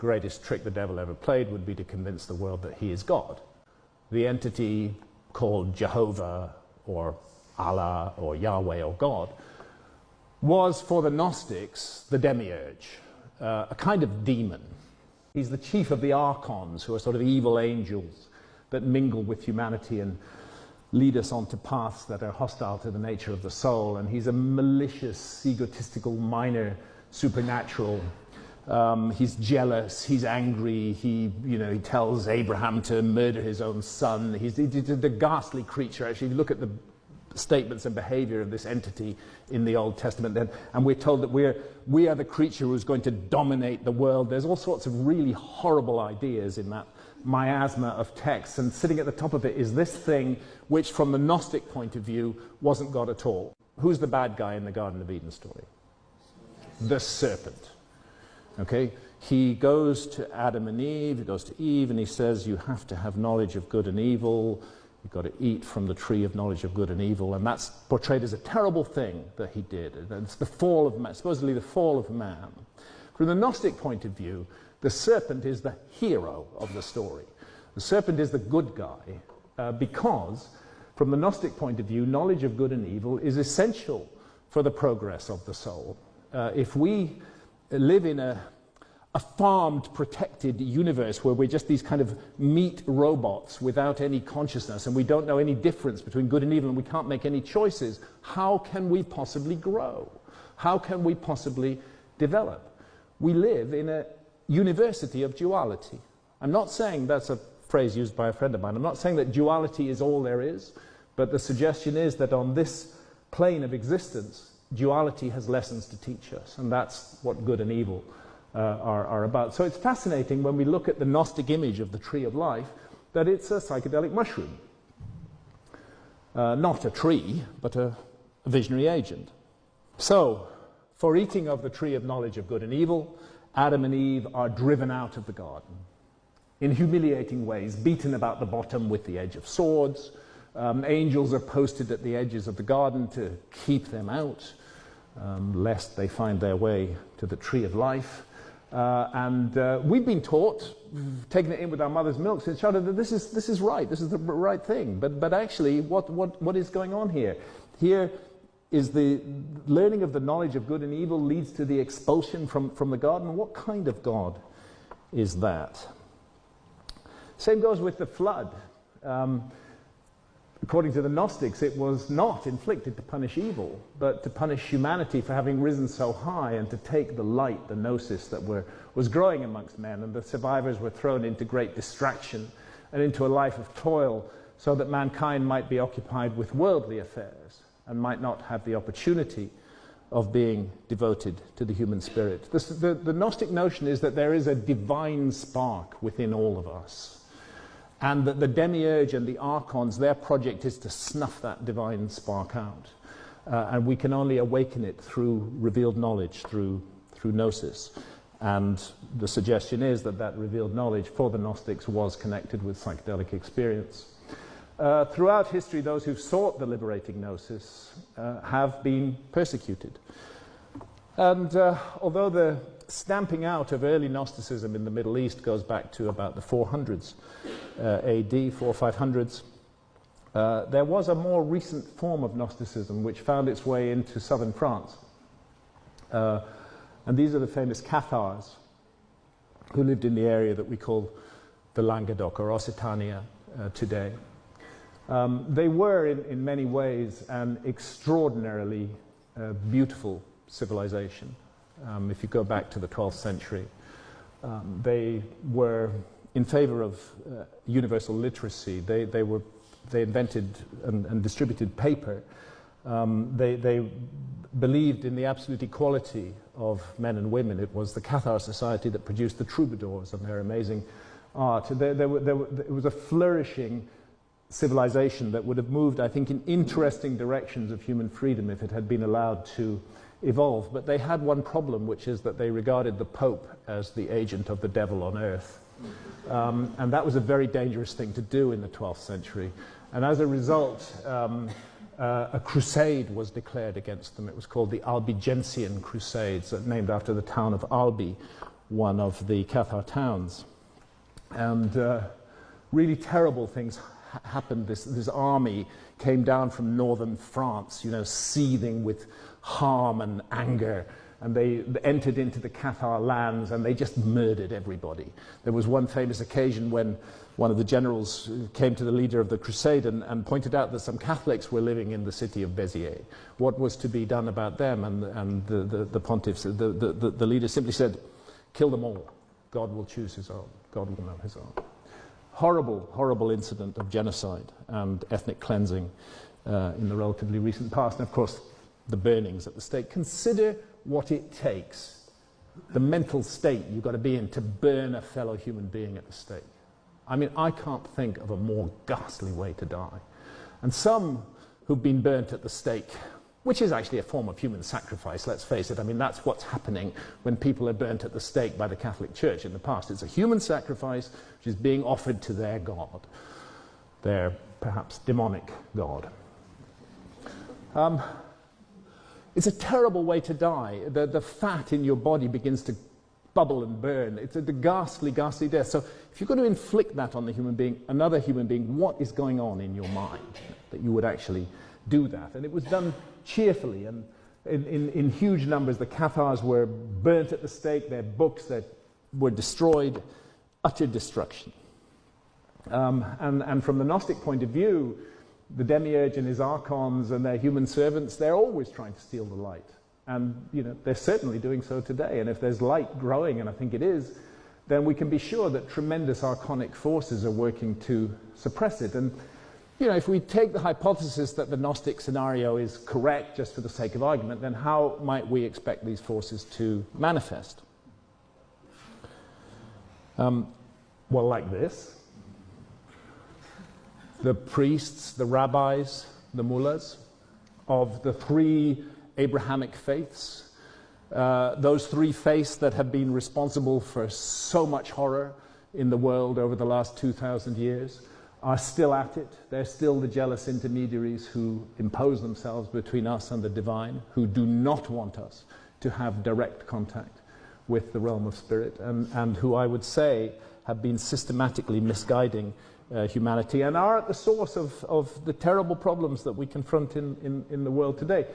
greatest trick the devil ever played would be to convince the world that he is God. The entity called Jehovah or Allah or Yahweh or God was for the Gnostics the demiurge, a kind of demon. He's the chief of the archons, who are sort of evil angels that mingle with humanity and lead us onto paths that are hostile to the nature of the soul. And he's a malicious, egotistical, minor supernatural. He's jealous, he's angry, he tells Abraham to murder his own son. He's a ghastly creature. Actually, if you look at the statements and behavior of this entity in the Old Testament, and we're told that we are the creature who's going to dominate the world. There's all sorts of really horrible ideas in that miasma of texts, and sitting at the top of it is this thing which, from the Gnostic point of view, wasn't God at all. Who's the bad guy in the Garden of Eden story? The serpent. Okay? He goes to Adam and Eve, he goes to Eve, and he says, you have to have knowledge of good and evil. You've got to eat from the tree of knowledge of good and evil. And that's portrayed as a terrible thing that he did. And it's the fall of man, supposedly the fall of man. From the Gnostic point of view, the serpent is the hero of the story. The serpent is the good guy because, from the Gnostic point of view, knowledge of good and evil is essential for the progress of the soul. If we live in a farmed, protected universe where we're just these kind of meat robots without any consciousness, and we don't know any difference between good and evil, and we can't make any choices, how can we possibly grow? How can we possibly develop? We live in a university of duality. I'm not saying, that's a phrase used by a friend of mine, I'm not saying that duality is all there is, but the suggestion is that on this plane of existence, duality has lessons to teach us, and that's what good and evil are about. So it's fascinating when we look at the Gnostic image of the tree of life that it's a psychedelic mushroom. Not a tree, but a visionary agent. So, for eating of the tree of knowledge of good and evil, Adam and Eve are driven out of the garden in humiliating ways, beaten about the bottom with the edge of swords. Angels are posted at the edges of the garden to keep them out, lest they find their way to the tree of life. And we've been taught, taking it in with our mother's milk since childhood, that this is right, this is the right thing. But actually, what is going on here? Here is the learning of the knowledge of good and evil leads to the expulsion from the garden. What kind of God is that? Same goes with the flood. According to the Gnostics, it was not inflicted to punish evil, but to punish humanity for having risen so high and to take the light, the gnosis that was growing amongst men, and the survivors were thrown into great distraction and into a life of toil so that mankind might be occupied with worldly affairs and might not have the opportunity of being devoted to the human spirit. The Gnostic notion is that there is a divine spark within all of us, and that the demiurge and the archons, their project is to snuff that divine spark out. And we can only awaken it through revealed knowledge, through gnosis. And the suggestion is that that revealed knowledge for the Gnostics was connected with psychedelic experience. Throughout history, those who've sought the liberating gnosis have been persecuted. And although the stamping out of early Gnosticism in the Middle East goes back to about the 400s AD, 400s, 500s, there was a more recent form of Gnosticism which found its way into southern France. And these are the famous Cathars who lived in the area that we call the Languedoc or Occitania today. They were, in many ways, an extraordinarily beautiful civilization. If you go back to the 12th century, they were in favor of universal literacy. They invented and distributed paper. They believed in the absolute equality of men and women. It was the Cathar society that produced the troubadours and their amazing art. It was a flourishing civilization that would have moved, I think, in interesting directions of human freedom if it had been allowed to evolve. But they had one problem, which is that they regarded the Pope as the agent of the devil on earth. And that was a very dangerous thing to do in the 12th century. And as a result, a crusade was declared against them. It was called the Albigensian Crusades, named after the town of Albi, one of the Cathar towns. And really terrible things happened. This army came down from northern France, seething with harm and anger, and they entered into the Cathar lands and they just murdered everybody. There was one famous occasion when one of the generals came to the leader of the crusade and pointed out that some Catholics were living in the city of Béziers. What was to be done about them? And the pontiff, the leader simply said, kill them all. God will choose his own. God will know his own. Horrible, horrible incident of genocide and ethnic cleansing in the relatively recent past. And of course, the burnings at the stake. Consider what it takes, the mental state you've got to be in to burn a fellow human being at the stake. I mean, I can't think of a more ghastly way to die. And some who've been burnt at the stake, which is actually a form of human sacrifice, let's face it. I mean, that's what's happening when people are burnt at the stake by the Catholic Church in the past. It's a human sacrifice which is being offered to their God, their perhaps demonic God. It's a terrible way to die. The fat in your body begins to bubble and burn. It's a ghastly, ghastly death. So if you're going to inflict that on the human being, another human being, what is going on in your mind that you would actually do that? And it was done cheerfully, and in huge numbers. The Cathars were burnt at the stake, their books that were destroyed, utter destruction. And from the Gnostic point of view, the demiurge and his archons and their human servants, they're always trying to steal the light. And they're certainly doing so today. And if there's light growing, and I think it is, then we can be sure that tremendous archonic forces are working to suppress it. And if we take the hypothesis that the Gnostic scenario is correct, just for the sake of argument, then how might we expect these forces to manifest? Well, like this. The priests, the rabbis, the mullahs of the three Abrahamic faiths, those three faiths that have been responsible for so much horror in the world over the last 2,000 years, are still at it. They're still the jealous intermediaries who impose themselves between us and the divine, who do not want us to have direct contact with the realm of spirit, and who I would say have been systematically misguiding humanity and are at the source of the terrible problems that we confront in the world today.